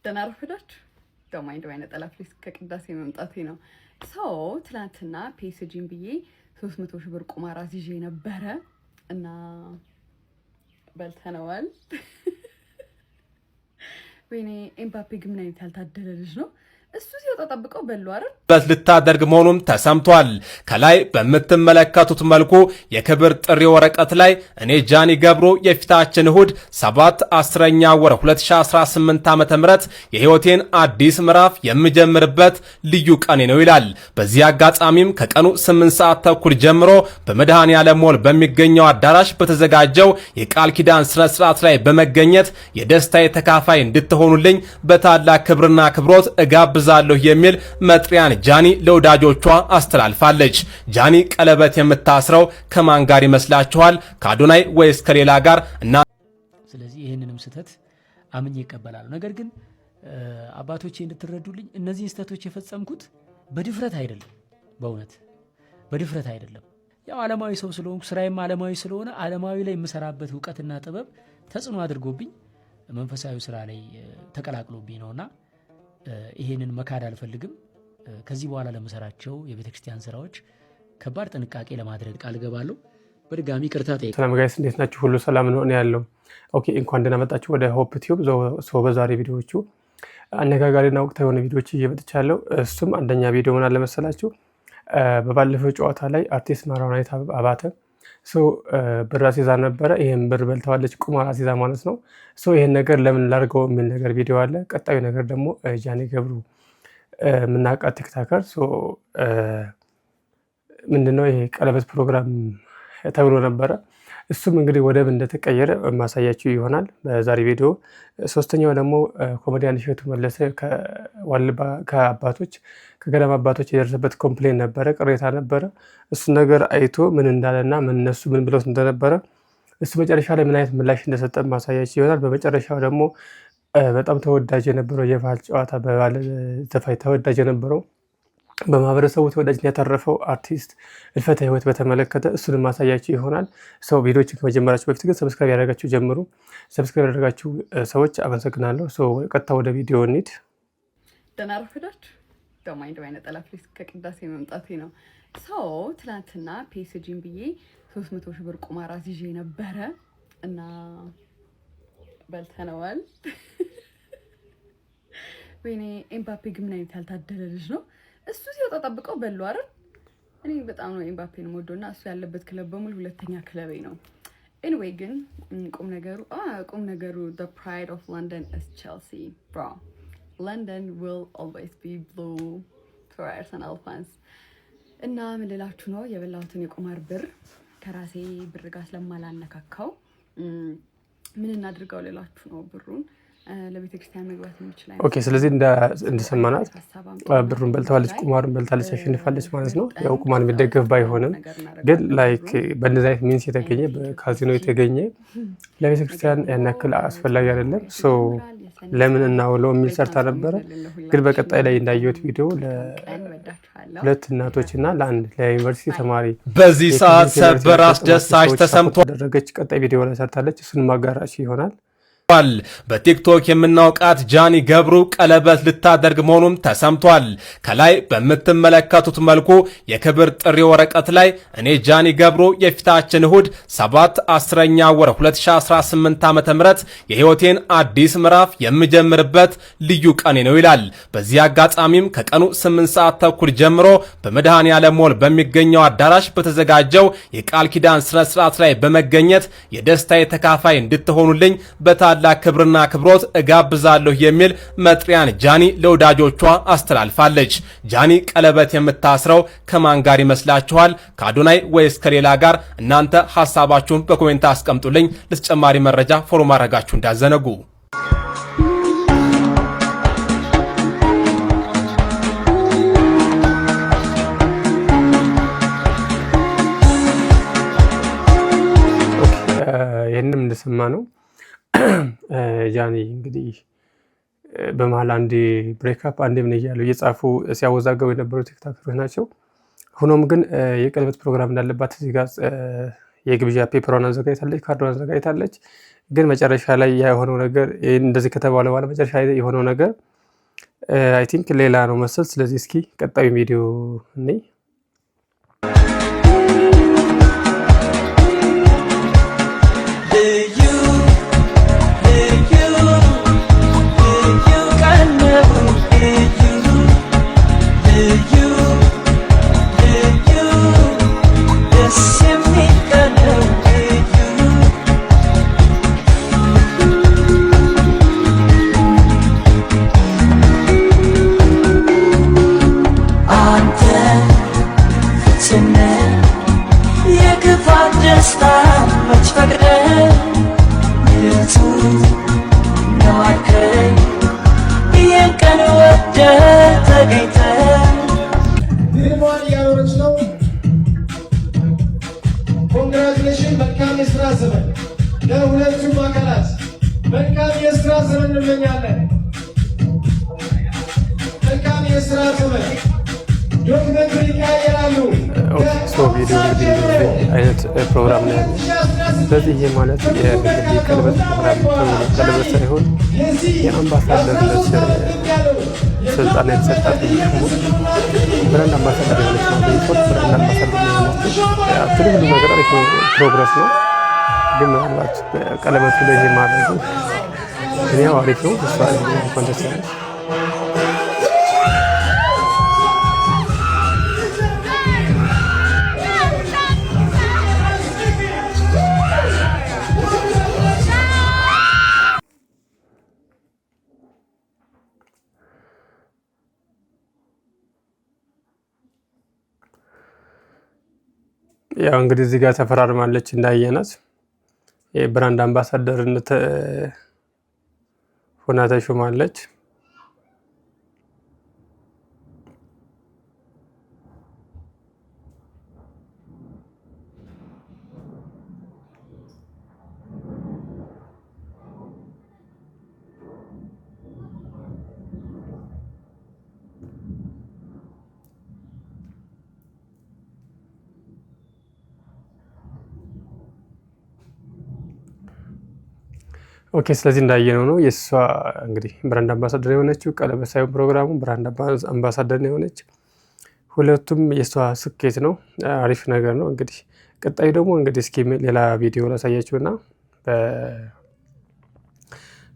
ደህና ረፈዳችሁ። ደማይንድ ባይነ ጠላፍሪስ ከቅዳሴ መምጣቴ ነው። ሰው ትላንትና ፒኤስጂን ብዬ 300 ሺህ ብር ቁማር አዝዤ ነበረ እና በልተነዋል። ወይኔ ኤምባፔ ግን ምን አይነት ያልታደለ ልጅ ነው። እሱ ሲወጣ ጠብቀው በሉ አይደል ልታደርግ መሆኑም ተሰምቷል። ከላይ በምትመለከቱት መልኩ የክብር ጥሪ ወረቀት ላይ እኔ ጃኒ ገብሩ የፊታችን እሁድ 7/10ኛ ወር 2018 ዓ.ም የህይወቴን አዲስ ምዕራፍ የምጀምርበት ልዩ ቀኔ ነው ይላል። በዚህ አጋጣሚም ከቀኑ 8 ሰዓት ተኩል ጀምሮ በመድኃኔዓለም ሞል በሚገኘው አዳራሽ በተዘጋጀው የቃል ኪዳን ስነ ስርዓት ላይ በመገኘት የደስታዬ ተካፋይ እንድትሆኑልኝ በታላቅ ክብርና ክብሮት እጋብዛለሁ የሚል መጥሪያን ጃኒ ለወዳጆቿ አስተላልፋለች። ጃኒ ቀለበት የምታስረው ከማን ጋር ይመስላችኋል? ከአዶናይ ወይስ ከሌላ ጋር? እና ስለዚህ ይህንንም ስህተት አምኜ ይቀበላሉ። ነገር ግን አባቶቼ እንድትረዱልኝ እነዚህን ስህተቶች የፈጸምኩት በድፍረት አይደለም፣ በእውነት በድፍረት አይደለም። ያው ዓለማዊ ሰው ስለሆንኩ ስራዬም ዓለማዊ ስለሆነ ዓለማዊ ላይ የምሰራበት እውቀትና ጥበብ ተጽዕኖ አድርጎብኝ መንፈሳዊ ስራ ላይ ተቀላቅሎብኝ ነውና ይሄንን መካድ አልፈልግም። ከዚህ በኋላ ለምሰራቸው የቤተክርስቲያን ስራዎች ከባድ ጥንቃቄ ለማድረግ ቃል ገባለሁ። በድጋሚ ይቅርታ ጠይቃለሁ። ሰላም ጋይስ፣ እንዴት ናችሁ? ሁሉ ሰላም ነው? እኔ ያለው ኦኬ። እንኳን ደህና መጣችሁ ወደ ሆፕ ቲዩብ። በዛሬ ቪዲዮዎቹ አነጋጋሪና ወቅታዊ የሆኑ ቪዲዮዎች እየመጥቻለሁ። እሱም አንደኛ ቪዲዮ ምን አለ መሰላችሁ፣ በባለፈው ጨዋታ ላይ አርቲስት ማራናዊት አባተ ብር አስይዛ ነበረ። ይሄን ብር በልተዋለች፣ ቁማር አስይዛ ማለት ነው። ይሄን ነገር ለምን ላድርገው የሚል ነገር ቪዲዮ አለ። ቀጣዩ ነገር ደግሞ ጃኒ ገብሩ የምናውቃት ቲክታከር ምንድነው ይሄ ቀለበት ፕሮግራም ተብሎ ነበረ። እሱም እንግዲህ ወደብ እንደተቀየረ ማሳያችሁ ይሆናል በዛሬ ቪዲዮ። ሶስተኛው ደግሞ ኮሜዲያን እሸቱ መለሰ ከአባቶች ከገዳም አባቶች የደረሰበት ኮምፕሌን ነበረ፣ ቅሬታ ነበረ። እሱ ነገር አይቶ ምን እንዳለና እነሱ ምን ብለው እንደነበረ እሱ መጨረሻ ላይ ምን አይነት ምላሽ እንደሰጠ ማሳያችሁ ይሆናል። በመጨረሻው ደግሞ በጣም ተወዳጅ የነበረው የባህል ጨዋታ በባለ ዘፋኝ ተወዳጅ የነበረው በማህበረሰቡ ተወዳጅነት ያተረፈው አርቲስት ህልፈተ ህይወት በተመለከተ እሱን ማሳያችሁ ይሆናል። ቪዲዮዎችን ከመጀመራችሁ በፊት ግን ሰብስክራይብ ያደረጋችሁ ጀምሩ። ሰብስክራይብ ያደረጋችሁ ሰዎች አመሰግናለሁ። ቀጥታ ወደ ቪዲዮ እንሂድ። ደህና ረፈዳችሁ። ደማይንድ ባይነ ጠላፍሪስ ከቅዳሴ መምጣቴ ነው። ትላንትና ፒኤስጂን ብዬ 300 ሺህ ብር ቁማር አዝዤ ነበረ እና በልተነዋል። ወይኔ ኤምባፔ ግን ምን አይነት ያልታደለ ልጅ ነው። እሱ ሲወጣ ጠብቀው በሉ አይደል። እኔ በጣም ነው ኤምባፔን የምወደውና እሱ ያለበት ክለብ በሙሉ ሁለተኛ ክለቤ ነው። ኤኒዌይ ግን ቁም ነገሩ the pride of London is Chelsea bro. London will always be blue for Arsenal fans. እና ምን ልላችሁ ነው፣ የበላሁትን የቁማር ብር ከራሴ ብር ጋር ስለማላነካካው ምን እናድርገው ልላችሁ ነው። ብሩን ለቤተክርስቲያን መግባት የሚችል አይደል? ኦኬ። ስለዚህ እንደሰማናት ብሩን በልተዋለች፣ ቁማሩን በልታለች፣ አሸንፋለች ማለት ነው። ያው ቁማር የሚደገፍ ባይሆንም ግን ላይክ በእንደዚህ አይነት ሚንስ የተገኘ በካዚኖ የተገኘ ለቤተክርስቲያን ያን ያክል አስፈላጊ አይደለም። ለምን እናውለው የሚል ሰርታ ነበረ። ግን በቀጣይ ላይ እንዳየሁት ቪዲዮ ለሁለት እናቶችና ለአንድ ለዩኒቨርሲቲ ተማሪ በዚህ ሰዓት ሰበር አስደሳች ተሰምቶ ያደረገች ቀጣይ ቪዲዮ ላይ ሰርታለች። እሱን ማጋራች ይሆናል። በቲክቶክ የምናውቃት ጃኒ ገብሩ ቀለበት ልታደርግ መሆኑም ተሰምቷል። ከላይ በምትመለከቱት መልኩ የክብር ጥሪ ወረቀት ላይ እኔ ጃኒ ገብሩ የፊታችን እሁድ 7/10ኛ ወር 2018 ዓ.ም የህይወቴን አዲስ ምዕራፍ የምጀምርበት ልዩ ቀኔ ነው ይላል። በዚህ አጋጣሚም ከቀኑ 8 ሰዓት ተኩል ጀምሮ በመድኃኔዓለም ሞል በሚገኘው አዳራሽ በተዘጋጀው የቃል ኪዳን ስነ ስርዓት ላይ በመገኘት የደስታዬ ተካፋይ እንድትሆኑልኝ በታላቅ ክብርና ክብሮት እጋብዛለሁ የሚል መጥሪያን ጃኒ ለወዳጆቿ አስተላልፋለች። ጃኒ ቀለበት የምታስረው ከማን ጋር ይመስላችኋል? ከአዶናይ ወይስ ከሌላ ጋር? እናንተ ሐሳባችሁን በኮሜንት አስቀምጡልኝ። ለተጨማሪ መረጃ ፎሎ ማድረጋችሁ እንዳዘነጉ። ይህንም እንደሰማ ነው ጃኒ እንግዲህ በመሀል አንዴ ብሬክአፕ አንዴ ምን እያሉ እየጻፉ ሲያወዛገቡ የነበሩ ቲክቶከሮች ናቸው። ሆኖም ግን የቀለበት ፕሮግራም እንዳለባት እዚህ ጋር የግብዣ ፔፐሯን አዘጋጅታለች፣ ካርዷን አዘጋጅታለች። ግን መጨረሻ ላይ የሆነው ነገር እንደዚህ ከተባለ በኋላ መጨረሻ ላይ የሆነው ነገር አይ ቲንክ ሌላ ነው መሰል። ስለዚህ እስኪ ቀጣዩ ቪዲዮ እኔ ኮንግራቹሌሽን መልካም የስራ ዘመን ለሁለቱም አካላት መልካም የስራ ዘመን እንመኛለን። መልካም የስራ ዘመን ዶክመንተሪ ይቀያየራሉ። ቪዲዮ እንግዲህ አይነት ፕሮግራም ነው ያለው። ስለዚህ ይሄ ማለት የእንግዲህ ቀለበት ፕሮግራም ቀለበት ሳይሆን የአምባሳደርነት ስልጣን የተሰጣት ብራንድ አምባሳደር የሆነች ነው። በኢትዮጵያ ብራንድ አምባሳደር የሆነች አክቹዋሊ ሁሉ ነገር አሪፍ ፕሮግረስ ነው። ግን ምናልባት ቀለበቱ ላይ ይሄ ማድረጉ እኔ አሪፍ ነው። እሷ እንኳን ደስ ያለሽ። ያው እንግዲህ እዚህ ጋር ተፈራርማለች እንዳየናት የብራንድ አምባሳደርነት ሆና ተሾማለች። ኦኬ ስለዚህ እንዳየነው ነው የእሷ እንግዲህ ብራንድ አምባሳደር የሆነችው ቀለበት ሳይሆን ፕሮግራሙ ብራንድ አምባሳደር ነው የሆነች። ሁለቱም የእሷ ስኬት ነው፣ አሪፍ ነገር ነው። እንግዲህ ቀጣይ ደግሞ እንግዲህ እስኪ ሌላ ቪዲዮ ላሳያችሁና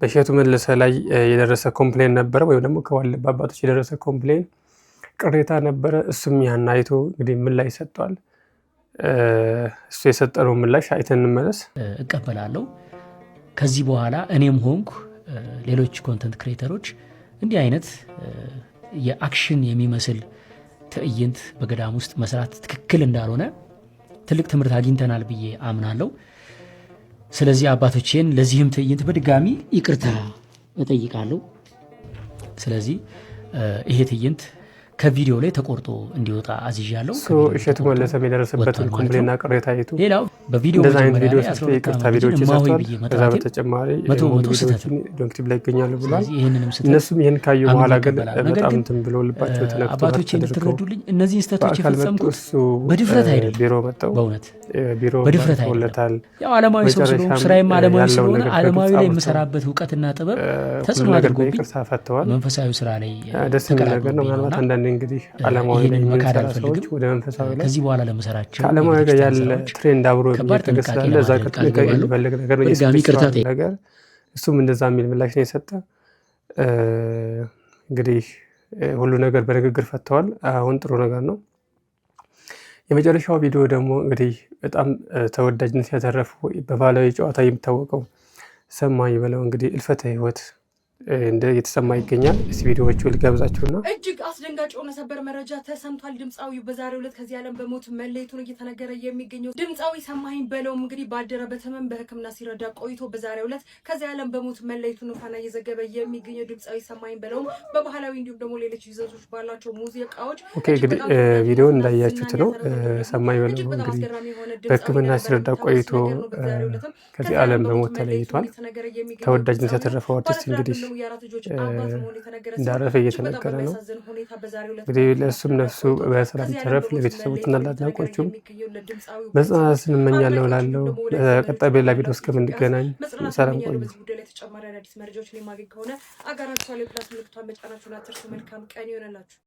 በእሸቱ መለሰ ላይ የደረሰ ኮምፕሌን ነበረ፣ ወይም ደግሞ ከዋልባ አባቶች የደረሰ ኮምፕሌን ቅሬታ ነበረ። እሱም ያን አይቶ እንግዲህ ምላሽ ሰጥቷል። እሱ የሰጠነው ምላሽ አይተን እንመለስ። እቀበላለሁ። ከዚህ በኋላ እኔም ሆንኩ ሌሎች ኮንተንት ክሬተሮች እንዲህ አይነት የአክሽን የሚመስል ትዕይንት በገዳም ውስጥ መስራት ትክክል እንዳልሆነ ትልቅ ትምህርት አግኝተናል ብዬ አምናለሁ። ስለዚህ አባቶቼን ለዚህም ትዕይንት በድጋሚ ይቅርታ እጠይቃለሁ። ስለዚህ ይሄ ትዕይንት ከቪዲዮ ላይ ተቆርጦ እንዲወጣ አዝዣለሁ። እሸቱ መለሰ የደረሰበትን ኮምፕሌንና ቅሬታ አይቱ ሌላው በቪዲዮ ቪዲዮ ይቅርታ ቪዲዮዎች ይሰጥቷል። ከዛ በተጨማሪ ዶንክቲቭ ላይ ይገኛሉ ብሏል። እነሱም ይህን ካዩ በኋላ ግን በጣም እንትን ብሎ ልባቸው ተነክቶ አባቶቼ እንድትረዱልኝ እነዚህ ስህተቶች የፈጸምኩት በድፍረት አይደለም። ቢሮ መጣው በእውነት ቢሮ በድፍረት አይደለም። ያው ዓለማዊ ሰው ስለሆንኩ ስራዬም ዓለማዊ ስለሆነ ዓለማዊ ላይ የምሰራበት እውቀትና ጥበብ ተጽዕኖ አድርጎብኝ መንፈሳዊ ስራ ላይ ደስ የሚል ነገር ነው። ምናልባት አንዳንድ እንግዲህ ዓለማዊ ላይ የምንሰራ ሰዎች ወደ መንፈሳዊ ላይ ከዚህ በኋላ ለመሰራቸው ከዓለማዊ ጋር ያለ ትሬንድ አብሮ እየተገሰለ ለዛ ጥንቃቄ የሚፈልግ ነገር ነው ነገር እሱም እንደዛ የሚል ምላሽ ነው የሰጠ። እንግዲህ ሁሉ ነገር በንግግር ፈተዋል። አሁን ጥሩ ነገር ነው። የመጨረሻው ቪዲዮ ደግሞ እንግዲህ በጣም ተወዳጅነት ያተረፈው በባህላዊ ጨዋታ የሚታወቀው ሰማኝ በለው እንግዲህ እልፈተ ሕይወት እንደ የተሰማ ይገኛል። እስቲ ቪዲዮዎቹ ልጋብዛችሁና እጅግ አስደንጋጭ የሆነ ሰበር መረጃ ተሰምቷል። ድምፃዊው በዛሬው ዕለት ከዚህ ዓለም በሞት መለየቱን እየተነገረ የሚገኘው ድምፃዊ ሰማኝ በለውም እንግዲህ ባደረበት ህመም በሕክምና ሲረዳ ቆይቶ በዛሬው ዕለት ከዚህ ዓለም በሞት መለየቱን ፋና እየዘገበ የሚገኘው ድምፃዊ ሰማኝ በለውም በባህላዊ እንዲሁም ደግሞ ሌሎች ይዘቶች ባላቸው ሙዚቃዎች እንግዲህ ቪዲዮ እንዳያችሁት ነው። ሰማኝ በለው እንግዲህ በሕክምና ሲረዳ ቆይቶ ከዚህ ዓለም በሞት ተለይቷል። ተወዳጅነት ያተረፈው አርቲስት እንግዲህ እንዳረፈ እየተነገረ ነው። እንግዲህ ለእሱም ነፍሱ በሰላም ተረፍ፣ ለቤተሰቦችና ለአድናቆቹም መጽናናትን እንመኛለሁ እላለሁ። ቀጣይ በሌላ ቪዲዮ እስከምንገናኝ ሰላም ቆዩ። ተጨማሪ አዳዲስ መረጃዎችን የማገኝ ከሆነ አጋራችኋለሁ። ፕላስ ምልክቷን መጫናችሁን አትርሱ። መልካም ቀን ይሆንላችሁ።